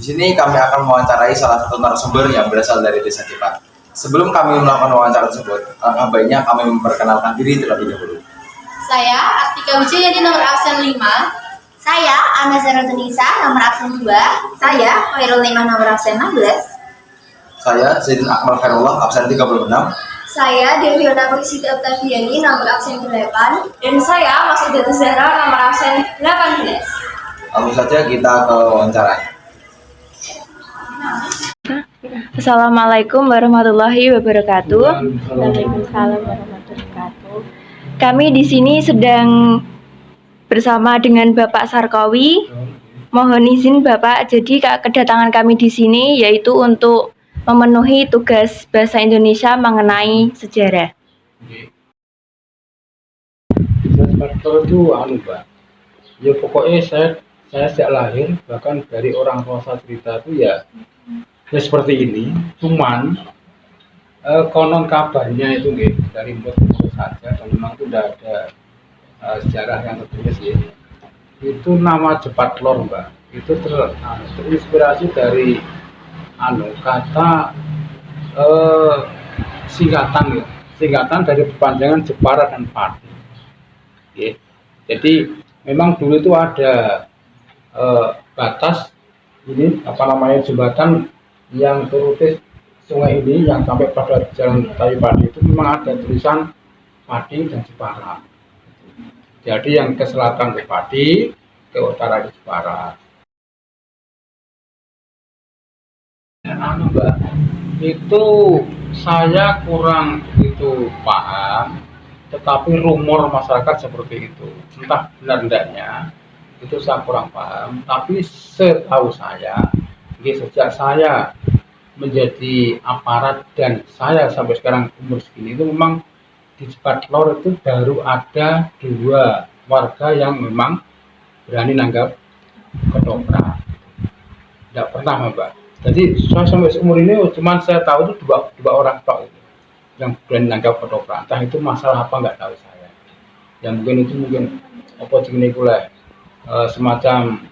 Di sini kami akan mewawancarai salah satu narasumber yang berasal dari Desa Cipat. Sebelum kami melakukan wawancara tersebut, alangkah baiknya kami memperkenalkan diri terlebih dahulu. Saya Artika Wijayadi nomor absen 5. Saya Ana Zaratunisa nomor absen 2. Saya Khairul Nimah nomor absen 16. Saya Zaidin Akmal Khairullah absen 36. Saya Deviona Prisiti Octaviani nomor absen 8. Dan saya Masudatu Zahra nomor absen 18. Langsung saja kita ke wawancara. Assalamualaikum warahmatullahi wabarakatuh. Waalaikumsalam warahmatullahi wabarakatuh. Kami di sini sedang bersama dengan Bapak Sarkawi. Mohon izin Bapak, jadi kedatangan kami di sini yaitu untuk memenuhi tugas bahasa Indonesia mengenai sejarah. Faktor itu Mbak. Ya pokoknya saya sejak lahir, bahkan dari orang tua saya cerita itu ya seperti ini. Cuman konon kabarnya itu dari mulut saja, dan memang itu tidak ada sejarah yang tertulis ya. Itu nama Jepat Lor Mbak. Itu terinspirasi dari kata singkatan ya. Singkatan dari perpanjangan Jepara dan Pati. Ya. Jadi memang dulu itu ada batas ini jembatan yang terutis sungai ini yang sampai pada jalan Kayu Padi itu memang ada tulisan Padi dan Jepara. Jadi yang ke selatan ke Padi, ke utara ke Jepara. Dan Mbak, itu saya kurang begitu paham, tetapi rumor masyarakat seperti itu. Entah benar tidaknya, itu saya kurang paham. Tapi setahu saya, sejak saya menjadi aparat dan saya sampai sekarang umur segini itu memang di Jepat Lor itu baru ada 2 warga yang memang berani nanggap ketoprak. Tidak pernah Mbak. Jadi saya sampai seumur ini cuma saya tahu itu dua orang tok itu yang berani nanggap ketoprak. Entah itu masalah apa nggak tahu saya. Yang mungkin apa jenis pula semacam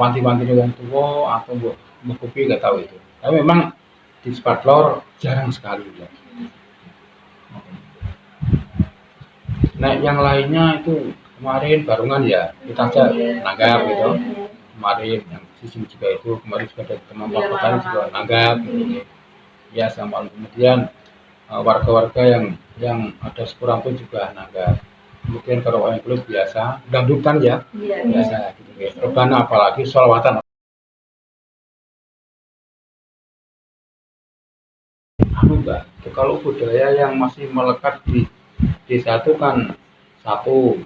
wanti-wanti wong tua atau mbok kopi nggak tahu itu. Tapi memang di Jepat Lor jarang sekali ya. Nah yang lainnya itu kemarin Barungan ya kita aja nanggap gitu. Kemarin yang sisi juga itu kemarin juga ada teman petani juga nanggap gitu. Ya sama kemudian warga-warga yang ada sekurang pun juga nanggap. Kemudian kalau wayang kulit biasa, dangdutan ya, biasa gitu ya. Rebana apalagi sholawatan. Mbak, kalau budaya yang masih melekat di desa itu kan satu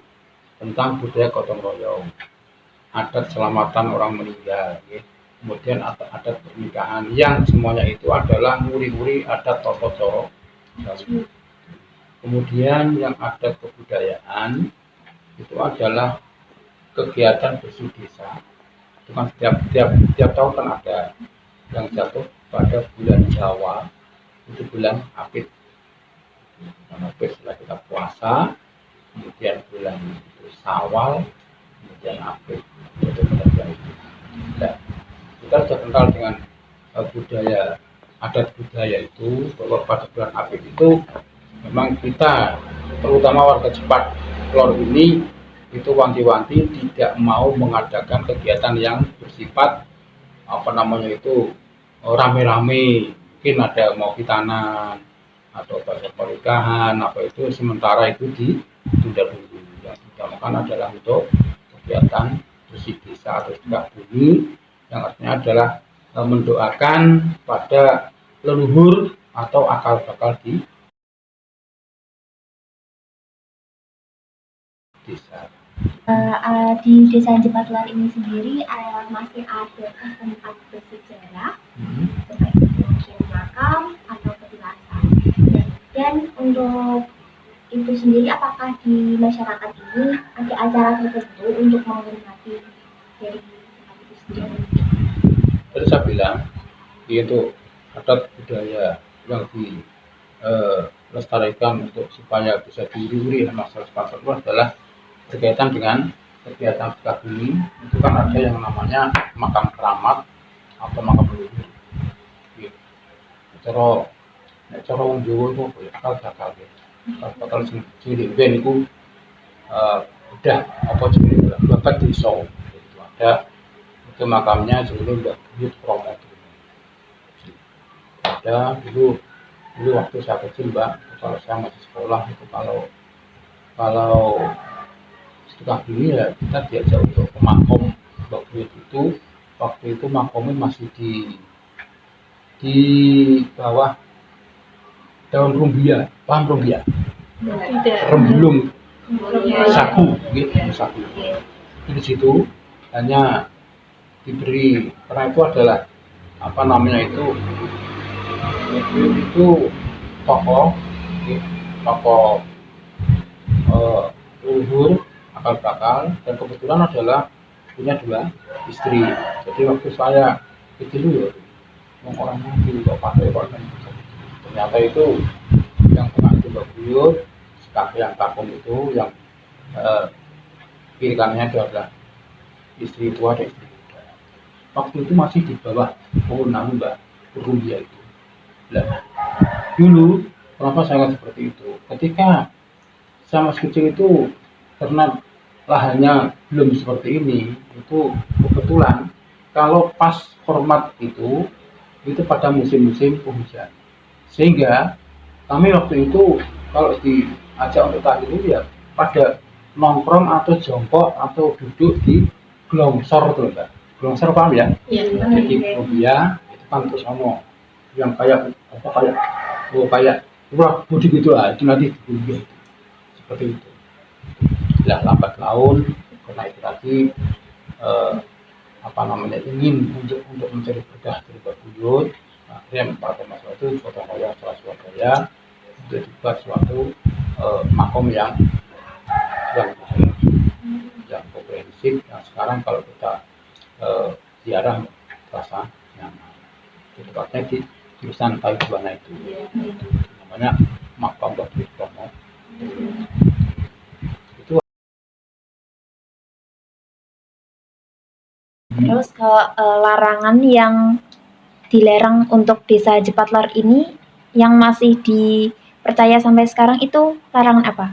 tentang budaya gotong royong, adat selamatan orang meninggal, ya. Kemudian adat pernikahan yang semuanya itu adalah nguri-nguri adat toto coro. Kemudian yang adat kebudayaan itu adalah kegiatan bersih desa. Itu kan tiap tahun kan ada yang jatuh pada bulan Jawa, itu bulan Apit. Bulan Apit setelah kita puasa, kemudian bulan itu Syawal, kemudian Apit. Itu bulan itu. Nah, kita sudah kenal dengan budaya, adat budaya itu bahwa pada bulan Apit itu memang kita, terutama warga Jepat Lor ini, itu wanti-wanti tidak mau mengadakan kegiatan yang bersifat rame-rame. Mungkin ada mau hitanan atau pernikahan itu sementara itu ditunda dulu. Yang diutamakan adalah untuk kegiatan bersih desa atau sedekah bumi, yang artinya adalah mendoakan pada leluhur atau akal bakal di desa. Di desa Jepat Lor ini sendiri masih ada tempat bersejarah seperti mungkin makam atau petilasan. Dan untuk itu sendiri, apakah di masyarakat ini ada acara tertentu untuk menghormati dari tempat itu sendiri? Tadi saya bilang itu adat budaya yang dilestarikan untuk supaya bisa diuri masyarakat itu adalah berkaitan dengan kegiatan Sukabumi itu kan ada yang namanya makam keramat atau makam leluhur. Gitu. Cara wong Jawa itu akal bakal gitu. Akal bakal sing ben iku udah apa jenenge babat desa. Itu ada itu makamnya jenenge Mbak Buyut Kromo. Ada dulu waktu saya kecil Mbak, kalau saya masih sekolah itu kalau Sukabumi ya kita diajak untuk ke makom Mbak Buyut itu. Waktu itu makomnya masih di bawah daun rumbia, paham rumbia? Rembulung sagu, gitu, sagu. Di situ hanya diberi, karena itu adalah apa namanya itu tokoh, leluhur akal bakal, dan kebetulan adalah punya 2 istri. Jadi waktu saya kecil dulu orang mati kok pakai ternyata itu yang tengah itu Mbak Buyut, kakek yang takut itu yang kiri kanannya itu adalah istri tua dan istri muda. Waktu itu masih di bawah namun Mbak Rumbia itu. Nah, dulu kenapa saya nggak seperti itu? Ketika saya masih kecil itu karena lahannya belum seperti ini, itu kebetulan kalau pas hormat itu pada musim-musim penghujan, sehingga kami waktu itu kalau diajak untuk tahlilan ya pada nongkrong atau jongkok atau duduk di glongsor tuh Mbak. Glongsor paham ya? Iya. Jadi rumbia itu kan terus sama yang kayak wah budi gitu lah, itu nanti rumbia seperti itu. Lah lambat laun karena itu tadi ingin untuk mencari berkah dari Mbak Buyut, akhirnya pakai masalah itu Surabaya untuk dibuat suatu makom yang komprehensif. Nah sekarang kalau kita ziarah terasa nyaman. Di tempatnya di jurusan Taibuana itu, namanya makam Mbak Buyut Kromo. Terus kalau larangan yang dilarang untuk desa Jepatlor ini yang masih dipercaya sampai sekarang itu larangan apa?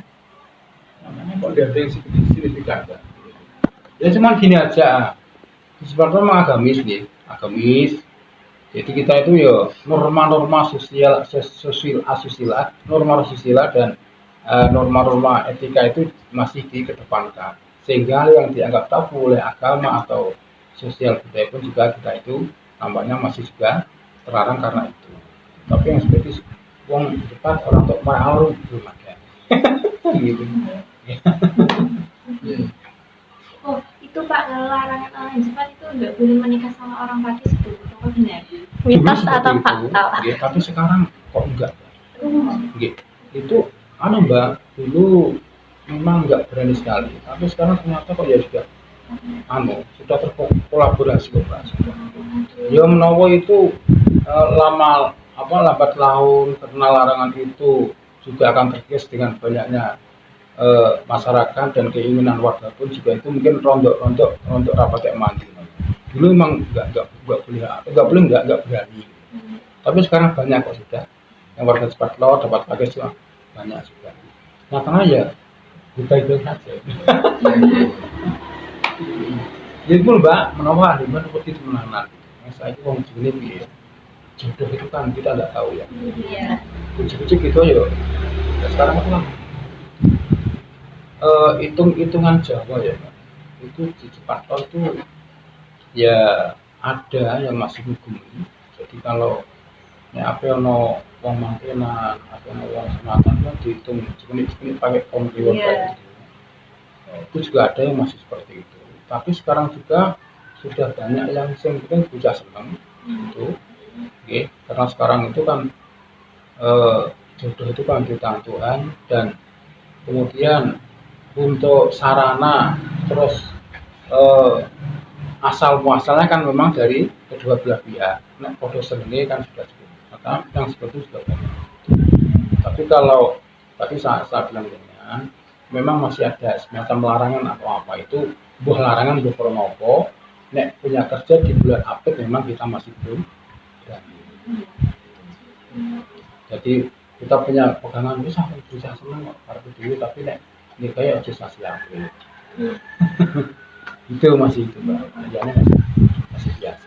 Namanya kok ada yang signifikan kan? Ya cuma gini aja, Jepatlor memang agamis. Jadi kita itu ya norma-norma sosial asusila, norma asusila dan norma-norma etika itu masih dikedepankan. Sehingga yang dianggap tabu oleh agama atau sosial budaya pun juga kita itu nampaknya masih juga terlarang karena itu. Tapi yang seperti wong depan orang tok mau belum ada. Gitu. Oh, itu Pak, kalau larangan orang Jepang itu nggak boleh menikah sama orang Pakis itu, apa benar? Mitos Dulu atau seperti fakta? itu, ya, tapi sekarang kok enggak? Gitu. Itu Mbak, dulu memang enggak berani sekali, tapi sekarang ternyata kok ya juga sudah terkolaborasi kooperasi. Ya menawa itu lambat laun karena larangan itu juga akan terkikis dengan banyaknya masyarakat dan keinginan warga pun juga itu mungkin rontok rapat mandi. Dulu memang enggak berani. Tapi sekarang banyak kok sudah yang warga Jepatlor dapat pakai juga banyak juga. Nah karena ya baik-baik saja. Jadi pun Mbak menawa di mana seperti itu menahan. Saya itu orang sini ya. Jodoh itu kan kita nggak tahu ya. Iya. Kucing-kucing gitu aja. Nah, sekarang itu kan hitung-hitungan Jawa ya Mbak. Itu di Jepatlor itu ya ada yang masih hukumi. Jadi kalau apa ono wong mantenan, apa ono wong sunatan kan dihitung semenit pakai komputer gitu. Itu juga ada yang masih seperti itu. Tapi sekarang juga sudah banyak yang penting bisa senang itu, okay. Karena sekarang itu kan jodoh itu kan di tangan Tuhan, dan kemudian untuk sarana terus asal muasalnya kan memang dari kedua belah pihak. Nah, kode senengnya kan sudah cukup, maka yang seperti itu sudah banyak. Tapi kalau tadi saya bilang dengan memang masih ada semacam larangan atau apa itu, buah larangan buah promopo. Nek punya kerja di bulan Apit memang kita masih belum berani. Jadi kita punya pegangan bisa senang kok kartu dulu, tapi nek ini kayak legislasi April. Itu masih itu Mbak, kerjanya masih biasa.